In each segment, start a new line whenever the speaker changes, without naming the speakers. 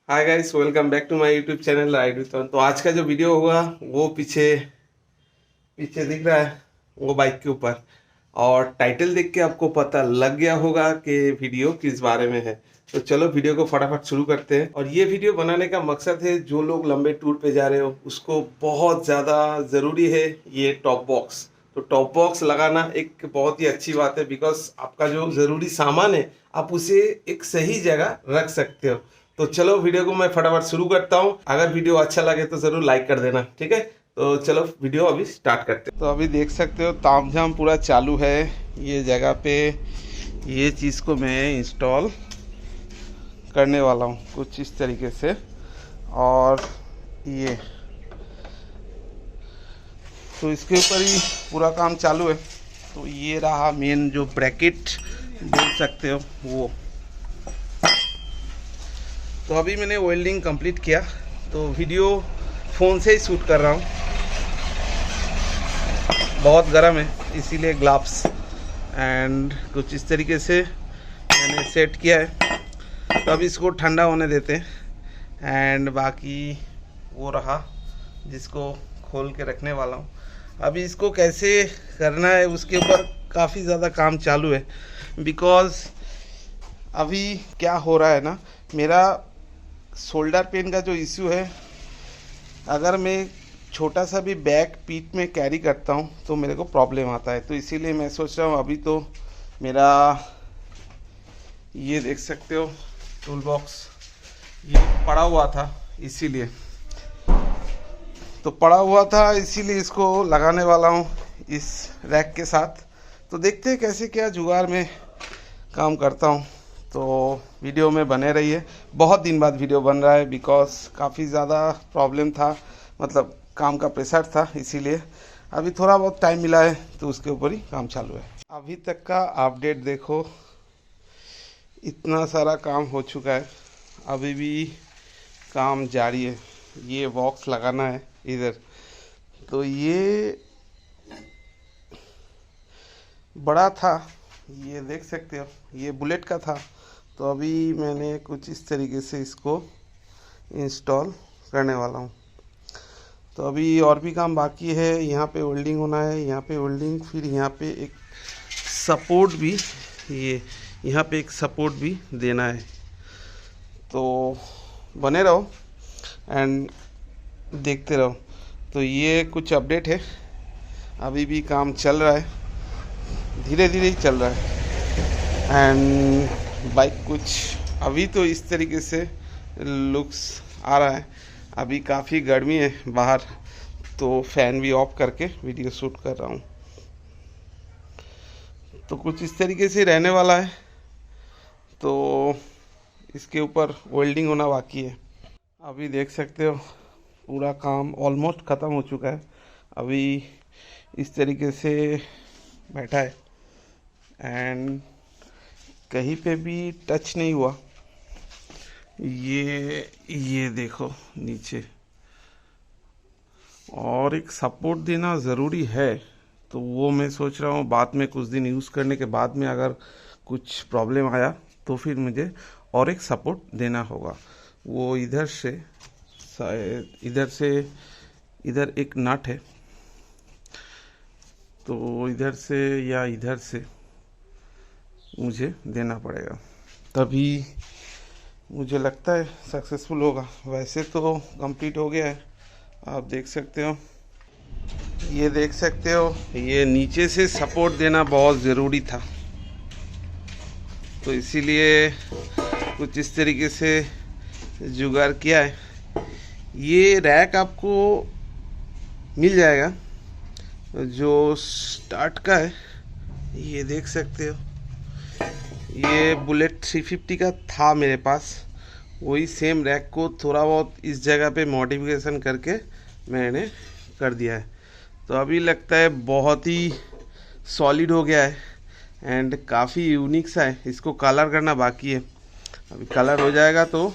Hi guys, welcome back to my YouTube channel ride with. तो आज का जो वीडियो होगा वो पीछे पीछे दिख रहा है, वो बाइक के ऊपर। और टाइटल देख के आपको पता लग गया होगा कि वीडियो किस बारे में है। तो चलो वीडियो को फटाफट शुरू करते हैं। और ये वीडियो बनाने का मकसद है, जो लोग लंबे टूर पे जा रहे हो उसको बहुत ज़्यादा ज़रूरी है ये टॉप बॉक्स। तो टॉप बॉक्स लगाना एक बहुत ही अच्छी बात है, बिकॉज आपका जो ज़रूरी सामान है आप उसे एक सही जगह रख सकते हो। तो चलो वीडियो को मैं फटाफट शुरू करता हूँ। अगर वीडियो अच्छा लगे तो ज़रूर लाइक कर देना, ठीक है। तो चलो वीडियो अभी स्टार्ट करते हैं। तो अभी देख सकते हो तामझाम पूरा चालू है ये जगह पे। ये चीज़ को मैं इंस्टॉल करने वाला हूँ कुछ इस तरीके से। और ये तो इसके ऊपर ही पूरा काम चालू है। तो ये रहा मेन जो ब्रैकेट बोल सकते हो वो। तो अभी मैंने वेल्डिंग कंप्लीट किया, तो वीडियो फ़ोन से ही शूट कर रहा हूँ। बहुत गर्म है इसीलिए ग्लव्स एंड कुछ इस तरीके से मैंने सेट किया है। तो अब इसको ठंडा होने देते हैं एंड बाकी वो रहा जिसको खोल के रखने वाला हूँ। अभी इसको कैसे करना है उसके ऊपर काफ़ी ज़्यादा काम चालू है, बिकॉज़ अभी क्या हो रहा है ना, मेरा शोल्डर पेन का जो इश्यू है, अगर मैं छोटा सा भी बैग पीठ में कैरी करता हूँ तो मेरे को प्रॉब्लम आता है। तो इसीलिए मैं सोच रहा हूँ, अभी तो मेरा ये देख सकते हो टूल बॉक्स ये पड़ा हुआ था, इसीलिए तो पड़ा हुआ था इसीलिए इसको लगाने वाला हूँ इस रैक के साथ। तो देखते हैं कैसे क्या जुगाड़ में काम करता हूँ। तो वीडियो में बने रहिए। बहुत दिन बाद वीडियो बन रहा है, बिकॉज काफ़ी ज़्यादा प्रॉब्लम था, मतलब काम का प्रेशर था, इसीलिए अभी थोड़ा बहुत टाइम मिला है तो उसके ऊपर ही काम चालू है। अभी तक का अपडेट देखो, इतना सारा काम हो चुका है, अभी भी काम जारी है। ये बॉक्स लगाना है इधर, तो ये बड़ा था, ये देख सकते हो, ये बुलेट का था। तो अभी मैंने कुछ इस तरीके से इसको इंस्टॉल करने वाला हूँ। तो अभी और भी काम बाकी है। यहाँ पे वेल्डिंग होना है, यहाँ पे वेल्डिंग, फिर यहाँ पे एक सपोर्ट भी, ये यहाँ पे एक सपोर्ट भी देना है। तो बने रहो एंड देखते रहो। तो ये कुछ अपडेट है, अभी भी काम चल रहा है, धीरे धीरे ही चल रहा है। एंड बाइक कुछ अभी तो इस तरीके से लुक्स आ रहा है। अभी काफ़ी गर्मी है बाहर, तो फ़ैन भी ऑफ करके वीडियो शूट कर रहा हूँ। तो कुछ इस तरीके से रहने वाला है। तो इसके ऊपर वेल्डिंग होना बाकी है। अभी देख सकते हो पूरा काम ऑलमोस्ट ख़त्म हो चुका है। अभी इस तरीके से बैठा है एंड कहीं पे भी टच नहीं हुआ। ये देखो नीचे, और एक सपोर्ट देना ज़रूरी है। तो वो मैं सोच रहा हूँ बाद में कुछ दिन यूज़ करने के बाद में अगर कुछ प्रॉब्लम आया तो फिर मुझे और एक सपोर्ट देना होगा। वो इधर से इधर एक नट है, तो इधर से या इधर से मुझे देना पड़ेगा, तभी मुझे लगता है सक्सेसफुल होगा। वैसे तो कंप्लीट हो गया है, आप देख सकते हो। ये देख सकते हो, ये नीचे से सपोर्ट देना बहुत ज़रूरी था, तो इसीलिए कुछ इस तरीके से जुगाड़ किया है। ये रैक आपको मिल जाएगा जो स्टार्ट का है, ये देख सकते हो। ये बुलेट 350 का था मेरे पास, वही सेम रैक को थोड़ा बहुत इस जगह पे मॉडिफिकेशन करके मैंने कर दिया है। तो अभी लगता है बहुत ही सॉलिड हो गया है एंड काफ़ी यूनिक सा है। इसको कलर करना बाकी है, अभी कलर हो जाएगा तो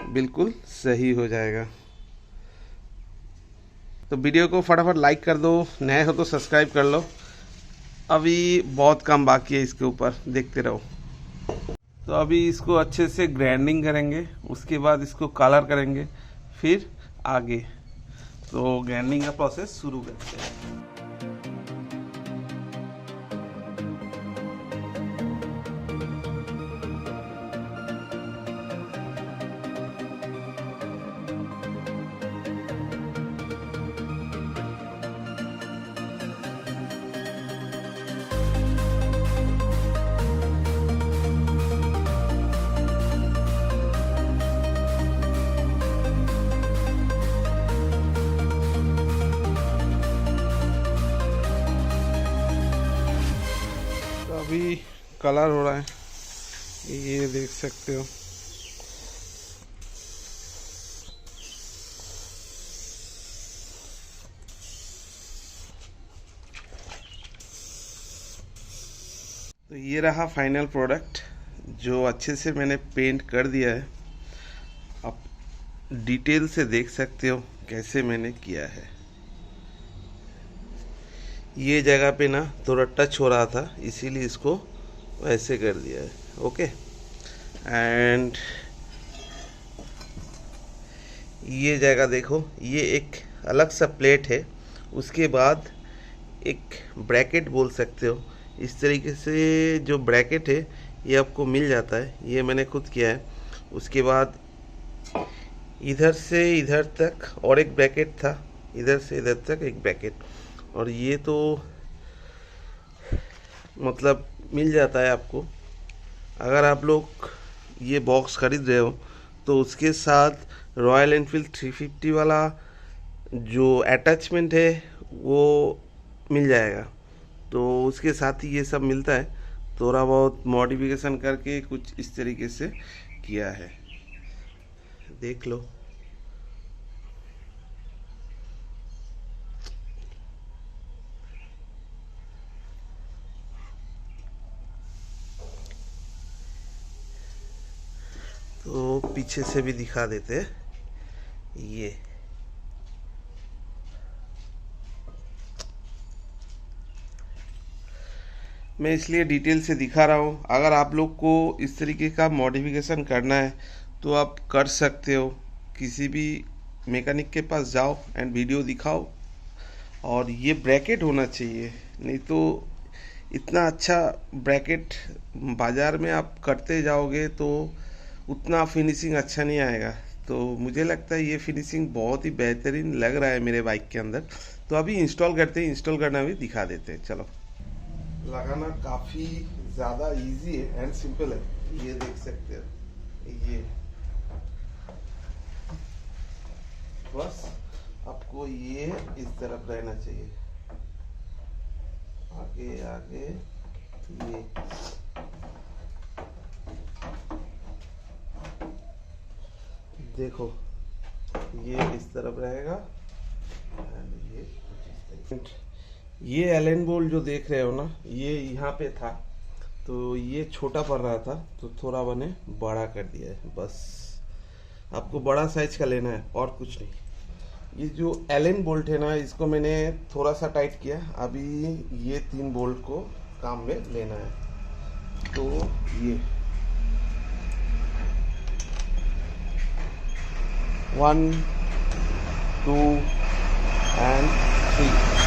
बिल्कुल सही हो जाएगा। तो वीडियो को फटाफट लाइक कर दो, नए हो तो सब्सक्राइब कर लो। अभी बहुत काम बाकी है इसके ऊपर, देखते रहो। तो अभी इसको अच्छे से ग्राइंडिंग करेंगे, उसके बाद इसको कलर करेंगे, फिर आगे। तो ग्राइंडिंग का प्रोसेस शुरू करते हैं। अभी कलर हो रहा है, ये देख सकते हो। तो ये रहा फाइनल प्रोडक्ट, जो अच्छे से मैंने पेंट कर दिया है। आप डिटेल से देख सकते हो कैसे मैंने किया है। ये जगह पे ना थोड़ा टच हो रहा था, इसीलिए इसको वैसे कर दिया है। ओके, एंड ये जगह देखो, ये एक अलग सा प्लेट है, उसके बाद एक ब्रैकेट बोल सकते हो। इस तरीके से जो ब्रैकेट है ये आपको मिल जाता है, ये मैंने खुद किया है। उसके बाद इधर से इधर तक और एक ब्रैकेट था, इधर से इधर तक एक ब्रैकेट, और ये तो मतलब मिल जाता है आपको। अगर आप लोग ये बॉक्स खरीद रहे हो तो उसके साथ रॉयल एनफील्ड 350 वाला जो अटैचमेंट है वो मिल जाएगा। तो उसके साथ ही ये सब मिलता है। थोड़ा बहुत मॉडिफिकेशन करके कुछ इस तरीके से किया है, देख लो। तो पीछे से भी दिखा देते हैं। ये मैं इसलिए डिटेल से दिखा रहा हूँ। अगर आप लोग को इस तरीके का मॉडिफिकेशन करना है तो आप कर सकते हो। किसी भी मैकेनिक के पास जाओ एंड वीडियो दिखाओ। और ये ब्रैकेट होना चाहिए, नहीं तो इतना अच्छा ब्रैकेट बाज़ार में आप करते जाओगे तो उतना फिनिशिंग अच्छा नहीं आएगा। तो मुझे लगता है ये फिनिशिंग बहुत ही बेहतरीन लग रहा है मेरे बाइक के अंदर। तो अभी इंस्टॉल करते हैं, इंस्टॉल करना भी दिखा देते हैं। चलो। लगाना काफ़ी ज़्यादा इजी है एंड सिंपल है, ये देख सकते हो। ये बस आपको ये इस तरफ रहना चाहिए, आगे आगे। ये देखो, ये इस तरफ रहेगा एंड ये एलन बोल्ट जो देख रहे हो ना, ये यहाँ पे था तो ये छोटा पड़ रहा था, तो थोड़ा मैंने बड़ा कर दिया है। बस आपको बड़ा साइज का लेना है और कुछ नहीं। ये जो एलन बोल्ट है ना, इसको मैंने थोड़ा सा टाइट किया। अभी ये 3 बोल्ट को काम में लेना है। तो ये 1 2 एंड 3।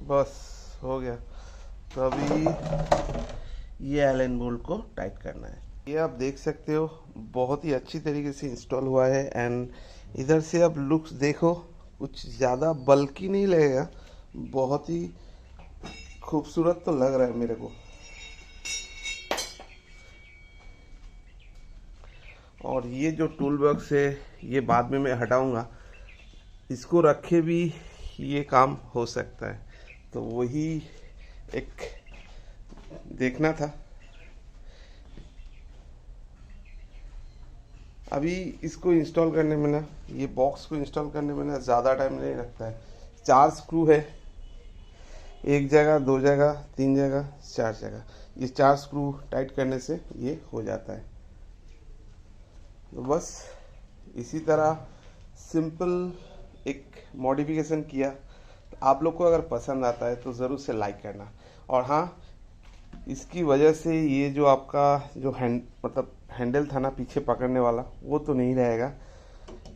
बस हो गया। तो अभी ये एलन बोल्ट को टाइट करना है। ये आप देख सकते हो बहुत ही अच्छी तरीके से इंस्टॉल हुआ है। एंड इधर से अब लुक्स देखो, कुछ ज़्यादा बल्कि नहीं लगेगा, बहुत ही खूबसूरत तो लग रहा है मेरे को। और ये जो टूल बॉक्स है ये बाद में मैं हटाऊंगा, इसको रखे भी ये काम हो सकता है। तो वही एक देखना था। अभी इसको इंस्टॉल करने में ना, ये बॉक्स को इंस्टॉल करने में ना ज़्यादा टाइम नहीं लगता है। 4 स्क्रू है, एक जगह, 2 जगह, 3 जगह, 4 जगह। ये 4 स्क्रू टाइट करने से ये हो जाता है। तो बस इसी तरह सिंपल एक मॉडिफिकेशन किया। आप लोग को अगर पसंद आता है तो ज़रूर से लाइक करना। और हाँ, इसकी वजह से ये जो आपका जो हैंडल था ना पीछे पकड़ने वाला, वो तो नहीं रहेगा।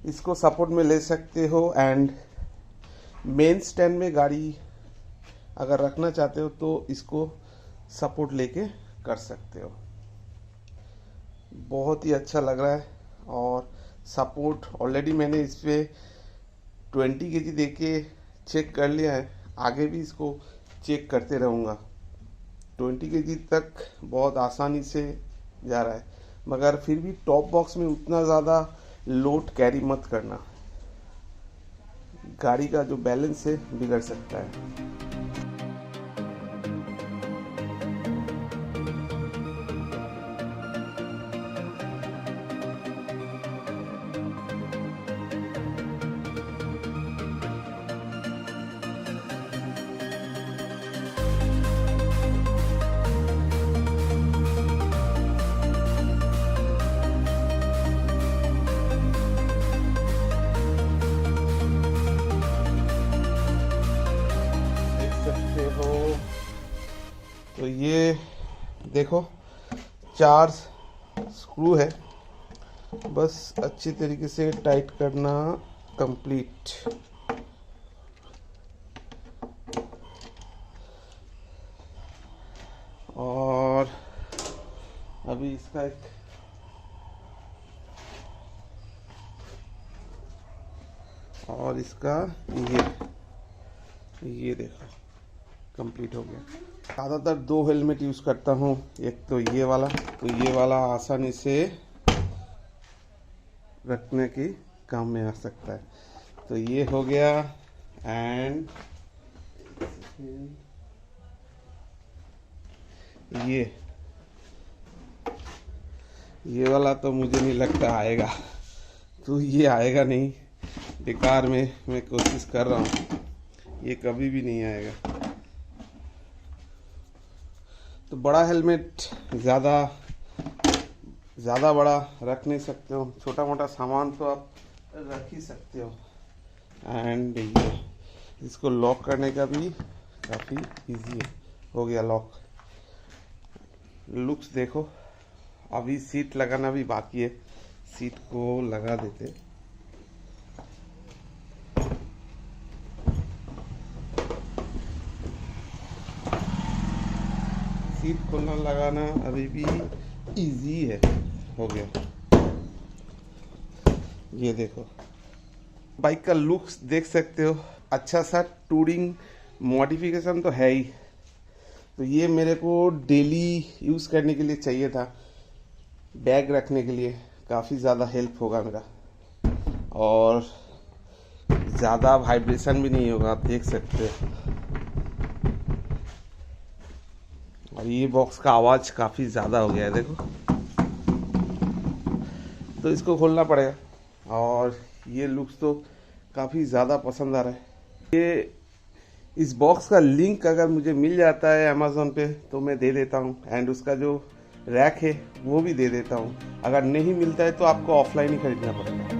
इसको सपोर्ट में ले सकते हो एंड मेन स्टैंड में गाड़ी अगर रखना चाहते हो तो इसको सपोर्ट लेके कर सकते हो। बहुत ही अच्छा लग रहा है। और सपोर्ट ऑलरेडी मैंने इस पर 20 kg दे के चेक कर लिया है, आगे भी इसको चेक करते रहूँगा। 20 kg तक बहुत आसानी से जा रहा है, मगर फिर भी टॉप बॉक्स में उतना ज़्यादा लोड कैरी मत करना, गाड़ी का जो बैलेंस है बिगड़ सकता है। तो ये देखो 4 स्क्रू है, बस अच्छी तरीके से टाइट करना कंप्लीट। और अभी इसका एक और इसका ये देखो कंप्लीट हो गया। ज़्यादातर 2 हेलमेट यूज़ करता हूँ, एक तो ये वाला, तो ये वाला आसानी से रखने के काम में आ सकता है। तो ये हो गया। एंड ये वाला तो मुझे नहीं लगता आएगा, तो ये आएगा नहीं, बेकार में मैं कोशिश कर रहा हूँ, ये कभी भी नहीं आएगा। तो बड़ा हेलमेट ज़्यादा बड़ा रख नहीं सकते हो, छोटा मोटा सामान तो आप रख ही सकते हो। एंड ये इसको लॉक करने का भी काफ़ी इजी है, हो गया लॉक। लुक्स देखो। अभी सीट लगाना भी बाकी है, सीट को लगा देते। सीट खोलना लगाना अभी भी इजी है, हो गया। ये देखो बाइक का लुक्स देख सकते हो, अच्छा सा टूरिंग मॉडिफिकेशन तो है ही। तो ये मेरे को डेली यूज़ करने के लिए चाहिए था, बैग रखने के लिए काफ़ी ज़्यादा हेल्प होगा मेरा, और ज़्यादा वाइब्रेशन भी नहीं होगा, आप देख सकते हो। और ये बॉक्स का आवाज़ काफ़ी ज़्यादा हो गया है, देखो। तो इसको खोलना पड़ेगा। और ये लुक्स तो काफ़ी ज़्यादा पसंद आ रहा है। ये इस बॉक्स का लिंक अगर मुझे मिल जाता है अमेज़ॉन पे तो मैं दे देता हूँ, एंड उसका जो रैक है वो भी दे देता हूँ। अगर नहीं मिलता है तो आपको ऑफलाइन ही खरीदना पड़ेगा।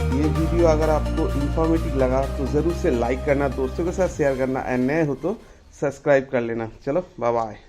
ये वीडियो अगर आपको इन्फॉर्मेटिव लगा तो ज़रूर से लाइक करना, दोस्तों के साथ शेयर करना, एंड नए हो तो सब्सक्राइब कर लेना। चलो बाय बाय।